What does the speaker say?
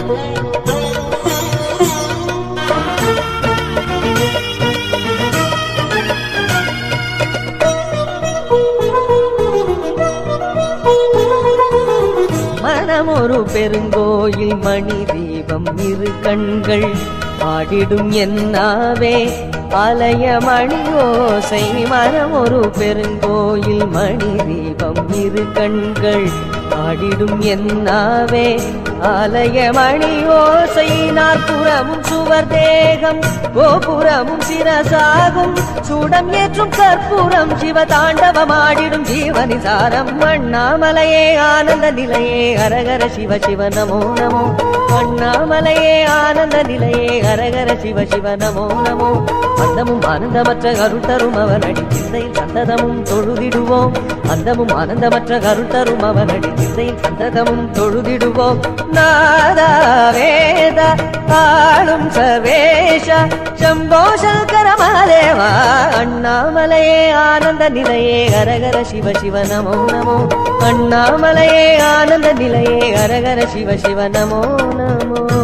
மனமொரு பெருங்கோயில் மணி தீபம் இரு கண்கள் ஆடிடும் என்னாவே ஆலய மணி ஓசை. மனமொரு பெருங்கோயில் மணி தீபம் இரு கண்கள் ஆடிடும் என்னாவே ஆலய மணி ஓசை. நாற்புறமும் சுவர் தேகம் கோபுரமும் சிரசாகும் சூடம் ஏற்றும் கற்பூரம் சிவதாண்டவமாடிடும் ஜீவனிசாரம். அண்ணாமலையே ஆனந்த நிலையே ஹரஹர சிவ சிவ நமோ நமோ. அண்ணாமலையே ஆனந்த நிலையே ஹரஹர சிவ சிவ நமோ நமோ. அந்தமும் ஆனந்தமற்ற அருள் தரும் அவனடி சிந்தையில் சந்ததமும் தொழுதிடுவோம். அந்தமும் ஆனந்தமற்ற அருள் தரும் அவனடி சிந்தையில் சந்ததமும் தொழுதிடுவோம். நாதா வேத ஆளும் சர்வேஷ சம்போ சங்கர மகாதேவா. அண்ணாமலையே ஆனந்த நிலையே ஹரஹர சிவ சிவ நமோ நமோ. அண்ணாமலையே ஆனந்த நிலையே ஹரஹர சிவ சிவ நமோ நமோ.